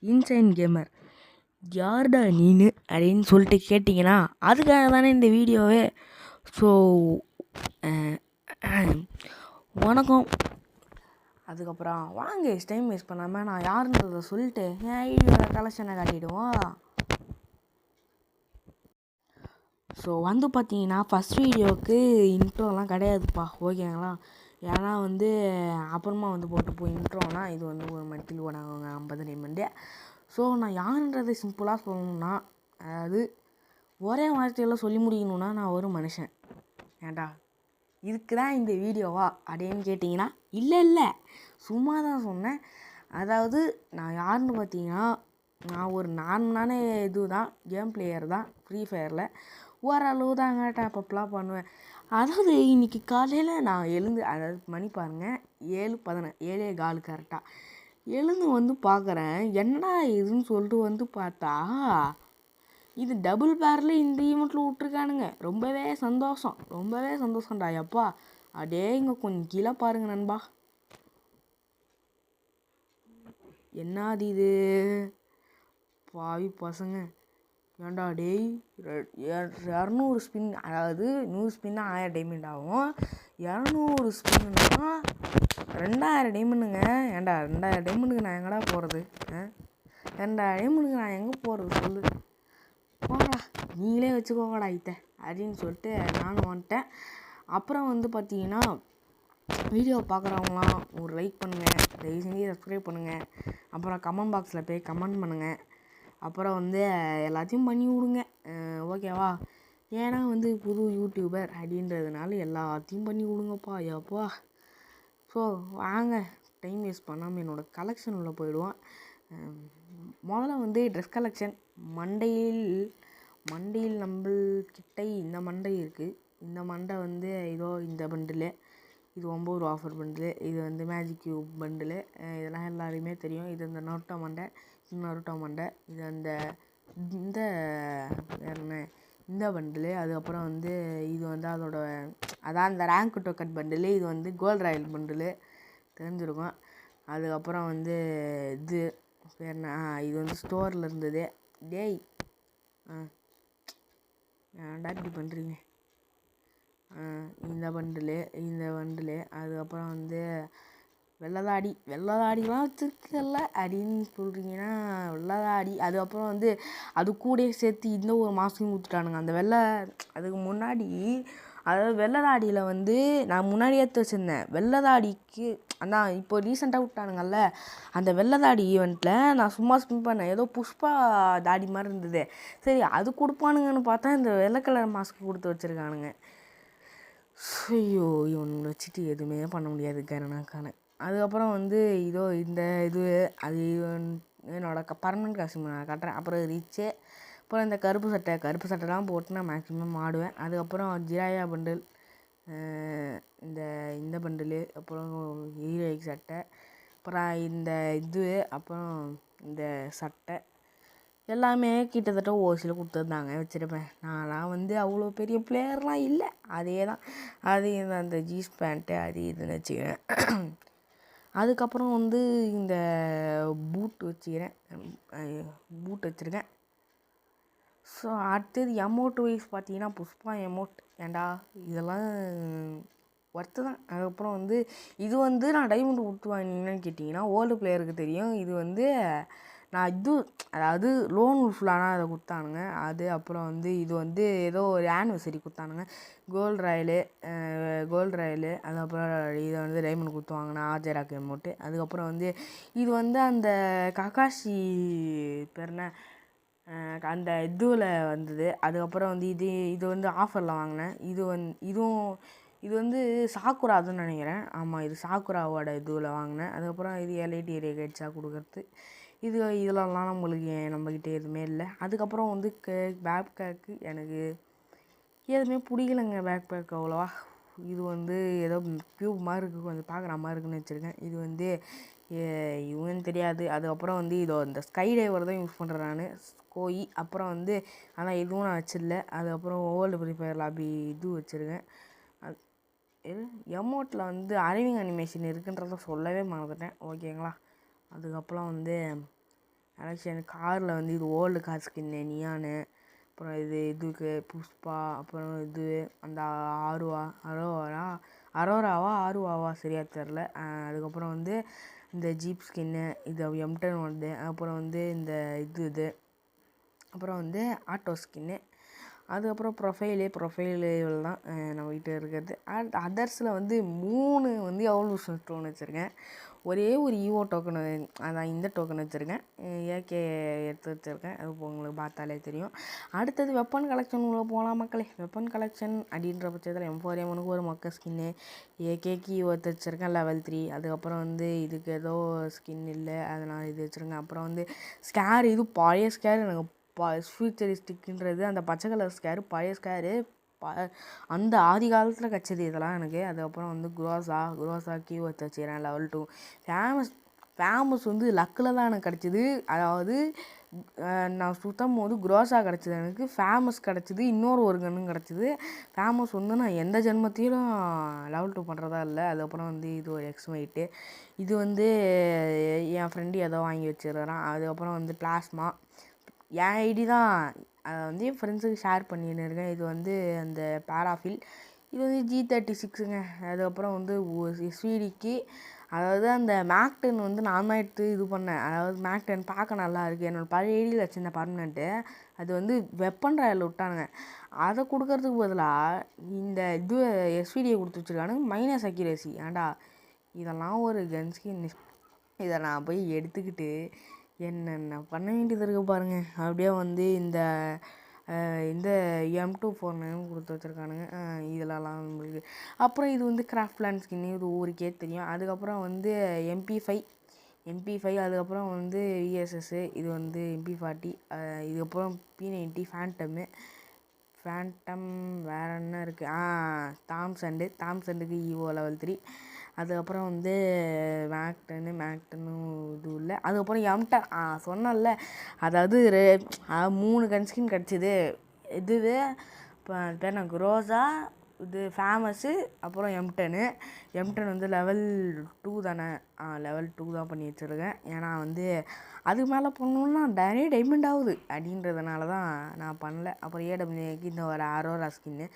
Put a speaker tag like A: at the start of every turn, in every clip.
A: இன்சைன் gamer யார்டா நீனு அப்படின்னு சொல்லிட்டு கேட்டிங்கன்னா அதுக்காக தானே இந்த வீடியோவே. ஸோ வணக்கம். அதுக்கப்புறம் வாங்க டைம் வேஸ்ட் பண்ணாமல் நான் யாருன்றதை சொல்லிட்டு என் ஐடியோட கலெக்ஷனை காட்டிடுவோம். ஸோ வந்து பார்த்தீங்கன்னா ஃபஸ்ட் வீடியோவுக்கு இன்ட்ரோலாம் கிடையாதுப்பா, ஓகேங்களா? ஏன்னா அப்புறமா போட்டுப்போம் இன்ட்ரோனா. இது ஒரு மட்டில் ஓடாங்க 50 டைமண்டு. ஸோ நான் யாருன்றதை சிம்பிளாக சொல்லணுன்னா, அதாவது ஒரே வார்த்தையில் சொல்லி முடிக்கணுன்னா நான் ஒரு மனுஷன். ஏன்டா இதுக்கு தான் இந்த வீடியோவா அப்படின்னு கேட்டிங்கன்னா இல்லை சும்மா தான் சொன்னேன். அதாவது நான் யாருன்னு பார்த்தீங்கன்னா, நான் ஒரு நார்மலான தான் கேம் பிளேயர் தான். ஃப்ரீ ஃபயரில் ஓரளவு தாங்க டாப்அப்லாம் பண்ணுவேன். அதாவது இன்றைக்கி காலையில் நான் அதாவது மணி பாருங்கள் 7:15 கரெக்டாக எழுந்து பார்க்குறேன். என்னடா இதுன்னு சொல்லிட்டு பார்த்தா இது டபுள் பேரில் இந்த ஈவெண்ட்டில் விட்ருக்கானுங்க. ரொம்பவே சந்தோஷம்டா எப்பா. இங்கே கொஞ்சம் கீழே பாருங்க நண்பா. என்னது இது பாவி பசங்க. ஏன்டா டேய் 200 ஸ்பின், அதாவது 100 ஸ்பின்னா 1000 டைமண்ட் ஆகும். 200 ஸ்பின்னா 2000 டைமண்டுங்க. ஏன்டா 2000 டைமண்டுக்கு நான் எங்கடா போகிறது? 2000 டைமண்டுக்கு நான் எங்கே போகிறது சொல்லு? போங்கடா, நீங்களே வச்சுக்கோங்கடா இத்தை அப்படின்னு சொல்லிட்டு நானும் வந்துட்டேன். அப்புறம் பார்த்தீங்கன்னா வீடியோ பார்க்குறவங்களாம் ஒரு லைக் பண்ணுங்கள், தயவு செஞ்சு சப்ஸ்கிரைப் பண்ணுங்கள். அப்புறம் கமெண்ட் பாக்ஸில் போய் கமெண்ட் பண்ணுங்கள். அப்புறம் எல்லாத்தையும் பண்ணி விடுங்க, ஓகேவா? ஏன்னா புது யூடியூபர் அப்படின்றதுனால எல்லாத்தையும் பண்ணி விடுங்கப்பா எப்பா. ஸோ வாங்க டைம் வேஸ்ட் பண்ணாமல் என்னோடய கலெக்ஷன் உள்ள போயிடுவோம். முதல்ல ட்ரெஸ் கலெக்ஷன். மண்டையில் நம்மள்கிட்ட இந்த மண்டை இருக்குது. இந்த மண்டை இதோ இந்த பண்டிலு. இது 9 ரூபா ஆஃபர் பண்டிலு. இது மேஜிக் கியூப் பண்டிலு. இதெல்லாம் எல்லாருமே தெரியும். இது இந்த நருட்டோ மண்டை. இது இந்த என்ன இந்த பண்டிலு. அதுக்கப்புறம் இது அதோட அதான் இந்த ரேங்க் டோக்கன் பண்டிலு. இது கோல்ட் ராயல் பண்டிலு தெரிஞ்சிருக்கும். அதுக்கப்புறம் இது பேர் என்ன, இது ஸ்டோரில் இருந்தது. டேய் ஏன்டா இப்படி பண்ணுறீங்க? இந்த பண்டிலு. அதுக்கப்புறம் வெள்ளதாடிலாம் வச்சுருக்கல அப்படின்னு சொல்கிறீங்கன்னா வெள்ளதாடி. அதுக்கப்புறம் அது கூட சேர்த்து இந்த ஒரு மாதம் ஊற்றுட்டானுங்க. அதுக்கு முன்னாடி, அதாவது வெள்ளதாடியில் நான் முன்னாடி எடுத்து வச்சுருந்தேன். வெள்ளதாடிக்கு அதான் இப்போ ரீசெண்டாக விட்டானுங்கல்ல, அந்த வெள்ளதாடி ஈவெண்ட்டில் நான் சும்மா ஸ்பின் பண்ணேன். ஏதோ புஷ்பா தாடி மாதிரி இருந்தது. சரி அது கொடுப்பானுங்கன்னு பார்த்தா இந்த வெள்ளை கலர் மாஸ்க் கொடுத்து வச்சுருக்கானுங்க. ஐயோ இவனை வச்சுட்டு எதுவுமே பண்ண முடியாது கருணாக்கான. அதுக்கப்புறம் இதோ இந்த அது என்னோடய பர்மனெண்ட் காஸ்டியூம் நான் காட்டுறேன். அப்புறம் ரிச்சு. அப்புறம் இந்த கருப்பு சட்டைலாம் போட்டு நான் மேக்ஸிமம் ஆடுவேன். அதுக்கப்புறம் ஜிராயா பண்டில், இந்த பண்டிலு, அப்புறம் ஹீரோயிக் சட்டை, அப்புறம் அப்புறம் இந்த சட்டை எல்லாமே கிட்டத்தட்ட ஓசியில் கொடுத்துருந்தாங்க வச்சுருப்பேன். நான்லாம் அவ்வளோ பெரிய பிளேயர்லாம் இல்லை. அதே தான் அந்த ஜீன்ஸ் பேண்ட்டு அது இதுன்னு வச்சுக்கிறேன். அதுக்கப்புறம் இந்த பூட் வச்சுருக்கேன். ஸோ அடுத்தது எமௌண்ட் வைஸ் பார்த்தீங்கன்னா புஷ்பா எமௌண்ட். ஏண்டா இதெல்லாம் ஒர்த்து தான். அதுக்கப்புறம் இது நான் டைமண்ட் கொடுத்து வாங்கினேன்னு கேட்டிங்கன்னா ஓல்டு பிளேயருக்கு தெரியும். இது நான் அதாவது லோன் ஃபுல்லானா அதை கொடுத்தானுங்க. அது அப்புறம் இது ஏதோ ஒரு ஆனிவர்சரி கொடுத்தானுங்க. கோல்டு ராயலு. அதுக்கப்புறம் இதை டைமண்ட் கொடுத்து வாங்கினேன் ஆஜராக்கு அமௌண்ட்டு. அதுக்கப்புறம் இது அந்த ககாஷி பேர் என்ன, அந்த வந்தது. அதுக்கப்புறம் இது ஆஃபரில் வாங்கினேன். இது சாக்குரா அதுன்னு நினைக்கிறேன். ஆமாம், இது சாக்குராவோட வாங்கினேன். அதுக்கப்புறம் இது எல்ஐடி ஏரியா கைட்ஸாக கொடுக்குறது. இதிலலாம் நம்மக்கிட்ட எதுவுமே இல்லை. அதுக்கப்புறம் பேக் பேக்கு எனக்கு எதுவுமே பிடிக்கலைங்க. பேக் பேக் அவ்வளோவா. இது ஏதோ க்யூப் மாதிரி இருக்குது, கொஞ்சம் பார்க்குற மாதிரி இருக்குன்னு வச்சுருக்கேன். இது இவங்கன்னு தெரியாது. அதுக்கப்புறம் இதோ இந்த ஸ்கை டைவர் தான் யூஸ் பண்ணுறேன் நான், ஸ்கோயி. அப்புறம் ஆனால் இதுவும் நான் வச்சிடல. அதுக்கப்புறம் ஓல்டு ஃப்ரீ ஃபயர் லாபி வச்சுருக்கேன். எமௌண்ட்டில் அரைவிங் அனிமேஷன் இருக்குன்றத சொல்லவே மறந்துட்டேன், ஓகேங்களா? அதுக்கப்புறம் கலெக்ஷன் காரில் வந்து இது ஓல்டு கார் ஸ்கின்னு நியானு, அப்புறம் இதுக்கு புஷ்பா, அப்புறம் இது அந்த அரோராவா சரியாக தெரில. அதுக்கப்புறம் வந்து இந்த ஜீப் ஸ்கின்னு, இது M10 வந்து, அப்புறம் வந்து இந்த இது அப்புறம் வந்து ஆட்டோ ஸ்கின்னு, அதுக்கப்புறம் ப்ரொஃபைலு தான் நம்மகிட்ட இருக்கிறது. அதர்ஸில் வந்து 3 வந்து எவல்யூஷன் ஸ்டோன் வச்சுருக்கேன். ஒரே ஒரு ஈவோ டோக்கனு, அதான் இந்த டோக்கன் வச்சுருக்கேன். ஏகே எடுத்து வச்சுருக்கேன். அது உங்களுக்கு பார்த்தாலே தெரியும். அடுத்தது வெப்பன் கலெக்ஷன் உள்ள போகலாம் மக்களே. வெப்பன் கலெக்ஷன் அப்படின்ற பட்சத்தில் M4A1க்கு ஒரு மொக்க ஸ்கின்னு, ஏகேக்கு எடுத்து வச்சுருக்கேன் லெவல் 3. அதுக்கப்புறம் வந்து இதுக்கு ஏதோ ஸ்கின் இல்லை, அதனால் இது வச்சுருக்கேன். அப்புறம் வந்து ஸ்கேர், இது பழைய ஸ்கேர், எனக்கு ஃபியூச்சரிஸ்டிக்ன்றது அந்த பச்சை கலர் ஸ்கேரு, பழைய ஸ்கேரு, அந்த ஆதி காலத்தில் கிடச்சிது இதெல்லாம் எனக்கு. அதுக்கப்புறம் வந்து குரோசா கியூ எடுத்து வச்சுக்கிறேன் லெவல் 2. ஃபேமஸ் வந்து லக்கில் தான் எனக்கு கிடச்சிது. அதாவது நான் சுத்தம் போது குரோசா கிடச்சிது, எனக்கு ஃபேமஸ் கிடச்சிது, இன்னொரு ஒரு கன்னும் கிடச்சிது. ஃபேமஸ் வந்து நான் எந்த ஜென்மத்தையும் லெவல் 2 பண்ணுறதா இல்லை. அதுக்கப்புறம் வந்து இது ஒரு எக்ஸ்மைட்டு, இது வந்து என் ஃப்ரெண்டு ஏதோ வாங்கி வச்சுருக்கிறான். அதுக்கப்புறம் வந்து பிளாஸ்மா, என் ஐடி தான், அதை வந்து என் ஃப்ரெண்ட்ஸுக்கு ஷேர் பண்ணின்னு இருக்கேன். இது வந்து அந்த பேராஃபில், இது வந்து G36ங்க. அதுக்கப்புறம் வந்து SVDக்கு, அதாவது அந்த மேக்10 வந்து நான் தான் எடுத்து இது பண்ணேன். அதாவது மேக்10 பார்க்க நல்லா இருக்குது. என்னோடய பழைய ஐடியில் வச்சுருந்த பர்மனெண்ட்டு, அது வந்து வெப்பன் ராயல் விட்டானுங்க. அதை கொடுக்கறதுக்கு பதிலாக இந்த இது SVDயை கொடுத்து வச்சுருக்கானுங்க, மைனஸ் அக்யூரசி. ஏன்டா இதெல்லாம் ஒரு கன் ஸ்கின், இதை நான் போய் எடுத்துக்கிட்டு என்னென்ன பண்ண வேண்டியது இருக்குது பாருங்கள். அப்படியே வந்து இந்த M249 கொடுத்து வச்சுருக்கானுங்க. இதெல்லாம் இருக்குது. அப்புறம் இது வந்து கிராஃப்ட் லேண்ட் ஸ்கின்னு, இது ஊருக்கே தெரியும். அதுக்கப்புறம் வந்து MP5, அதுக்கப்புறம் வந்து VSS, இது வந்து MP40, இதுக்கப்புறம் P90 ஃபேண்டம், வேறு என்ன இருக்குது, தாம்சண்டுக்கு ஈவோ லெவல் 3. அதுக்கப்புறம் வந்து மேக்10 இது இல்லை. அதுக்கப்புறம் M10 சொன்னல, அதாவது 3 கன்ஸ்கின் கிடச்சிது. இதுவே இப்போ பேர் நான் குரோசா, இது ஃபேமஸ்ஸு, அப்புறம் M10 வந்து லெவல் 2 தானே, லெவல் 2 தான் பண்ணி வச்சுருக்கேன். ஏன்னா வந்து அதுக்கு மேலே பண்ணணுன்னா நிறைய டைமண்ட் ஆகுது அப்படின்றதுனால தான் நான் பண்ணல. அப்புறம் AWAக்கு இந்த ஒரு அரோரா ஸ்கின்னு,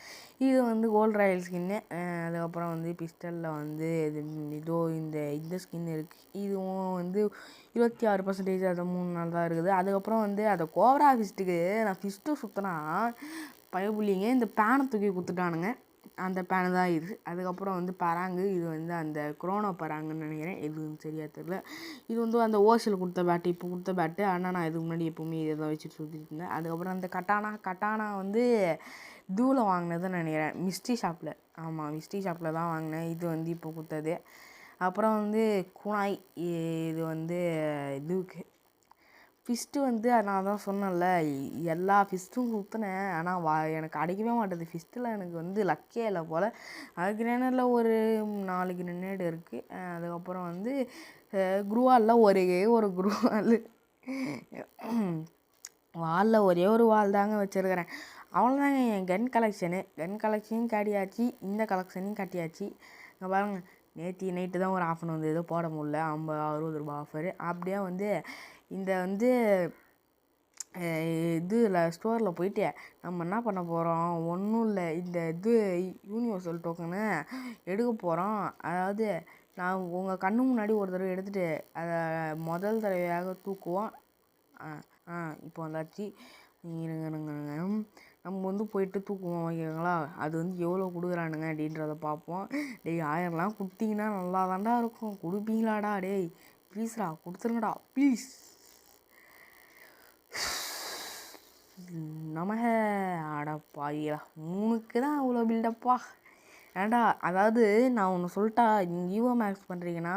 A: இது வந்து கோல்ட் ராயல் ஸ்கின்னு. அதுக்கப்புறம் வந்து பிஸ்டலில் வந்து இதோ இந்த ஸ்கின் இருக்குது. இதுவும் வந்து 26%, அது 3 நாள் தான் இருக்குது. அதுக்கப்புறம் வந்து அதை கோப்ரா ஃபிஸ்ட்டுக்கு நான் ஃபிஸ்ட்டு சுற்றினா பயப்புள்ளிங்க இந்த பேனை தூக்கி கொடுத்துட்டானுங்க. அந்த பேனு தான் இது. அதுக்கப்புறம் வந்து பராங்கு, இது வந்து அந்த குரோனோ பராங்குன்னு நினைக்கிறேன், எதுவும் சரியாக தெரியல. இது வந்து அந்த ஓஷில் கொடுத்த பேட்டு, இப்போ கொடுத்த பேட்டு. ஆனால் நான் இதுக்கு முன்னாடி எப்போவுமே இதை தான் வச்சுட்டு சுற்றிட்டு இருந்தேன். அதுக்கப்புறம் அந்த கட்டானா வந்து தூவில் வாங்கினதுன்னு நினைக்கிறேன், மிஸ்ட்ரி ஷாப்பில். ஆமாம், மிஸ்ட்ரி ஷாப்பில் தான் வாங்கினேன். இது வந்து இப்போ கொடுத்தது. அப்புறம் வந்து குனாய், இது வந்து இதுக்கு ஃபிஸ்ட்டு வந்து நான் தான் சொன்னேன்ல, எல்லா ஃபிஸ்ட்டும் சுற்றினேன். ஆனால் எனக்கு கிடைக்கவே மாட்டேது. ஃபிஸ்ட்டில் எனக்கு வந்து லக்கே இல்லை போல். அது கிரேனரில் ஒரு 4 கிரனேடு இருக்குது. அதுக்கப்புறம் வந்து குரூவாலில் ஒரே ஒரு குரூவால், வாலில் ஒரே ஒரு வால் தாங்க வச்சுருக்கிறேன். அவ்வளோதாங்க என் கன் கலெக்ஷனையும் காட்டியாச்சு, இந்த கலெக்ஷனையும் காட்டியாச்சு. இங்கே பாருங்க, நேற்று நைட்டு தான் ஒரு ஆஃபர் வந்து ஏதோ போட முடியல, 50-60 ரூபா ஆஃபரு. அப்படியே வந்து இந்த வந்து இதில் ஸ்டோரில் போயிட்டு நம்ம என்ன பண்ண போகிறோம், ஒன்றும் இல்லை, இந்த யூனிவர்சல் டோக்கனு எடுக்க போகிறோம். அதாவது நான் உங்கள் கண்ணு முன்னாடி ஒரு தடவை எடுத்துகிட்டு அதை முதல் தடவையாக தூக்குவோம். இப்போ வந்தாச்சு, இருங்க, நம்ம வந்து போயிட்டு தூக்குவோம், ஓகேங்களா? அது வந்து எவ்வளோ கொடுக்குறானுங்க அப்படின்றத பார்ப்போம். டேய் 1000லாம் கொடுத்தீங்கன்னா நல்லா தான்டா இருக்கும். கொடுப்பீங்களாடா? டேய் ப்ளீஸ்டா கொடுத்துருங்கடா ப்ளீஸ். நமக ஆடப்பாயிரா 3க்கு தான் அவ்வளோ பில்டப்பா. ஏன்டா, அதாவது நான் ஒன்று சொல்லிட்டா, நீங்கள் ஈவோ மேக்ஸ் பண்ணுறீங்கன்னா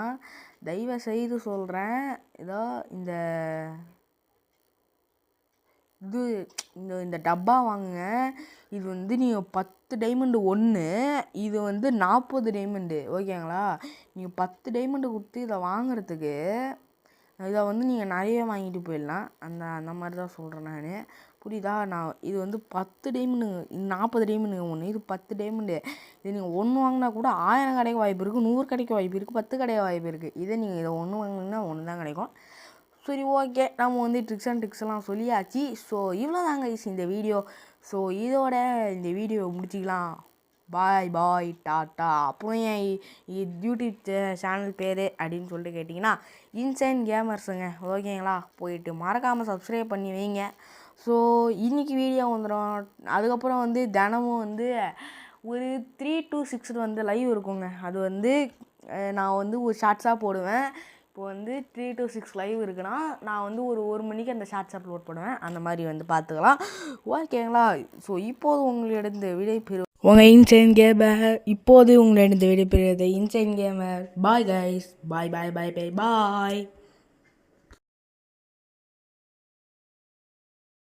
A: தயவு செய்து சொல்கிறேன், ஏதோ இந்த டப்பா வாங்குங்க. இது வந்து நீங்கள் 10 டைமண்டு ஒன்று, இது வந்து 40 டைமண்டு, ஓகேங்களா? நீங்கள் 10 டைமண்டு கொடுத்து இதை வாங்குறதுக்கு இதை வந்து நீங்கள் நிறைய வாங்கிட்டு போயிடலாம். அந்த மாதிரி தான் சொல்கிறேன் நான், புரியுதா? நான் இது வந்து 10 டைமண்டுங்க, 40 டைமண்டுங்க ஒன்று, இது 10 டைமண்டு. இது நீங்கள் ஒன்று வாங்கினா கூட 1000 கிடைக்க வாய்ப்பு இருக்குது, 100 கிடைக்க வாய்ப்பு இருக்குது, 10 கிடைக்க வாய்ப்பு இருக்குது. இதே நீங்கள் இதை ஒன்று வாங்கினீங்கன்னா 1 தான் கிடைக்கும். சரி ஓகே, நம்ம வந்து ட்ரிக்ஸ் அண்ட் ட்ரிக்ஸ்லாம் சொல்லியாச்சு. ஸோ இவ்வளோ தாங்க இந்த வீடியோ. ஸோ இதோட இந்த வீடியோ முடிச்சிக்கலாம். பாய் பாய் டாட்டா. அப்புறம் என் யூடியூப் சேனல் பேர் அப்படின்னு சொல்லிட்டு கேட்டிங்கன்னா இன்சைன் கேமர்ஸுங்க. ஓகேங்களா, போயிட்டு மறக்காமல் சப்ஸ்கிரைப் பண்ணி வைங்க. ஸோ இன்றைக்கி வீடியோ வந்துடும். அதுக்கப்புறம் வந்து தினமும் வந்து ஒரு 3 to 6 வந்து லைவ் இருக்குங்க. அது வந்து நான் வந்து ஒரு ஷார்ட்ஸாக போடுவேன். இப்போ வந்து 3 to 6 லைவ் இருக்குன்னா நான் வந்து ஒரு மணிக்கு அந்த ஷார்ட்ஸ் அப்லோட் பண்ணுவேன். அந்த மாதிரி வந்து பார்த்துக்கலாம். ஓகேங்களா. ஸோ இப்போது உங்களிடம் விடைபெறும் உங்கள் இன்சைன் கேமர். இப்போது உங்களிடம் விடைபெறுவது இன்சைன் கேமர். Bye guys. பாய் பாய் பாய் பாய் பாய்.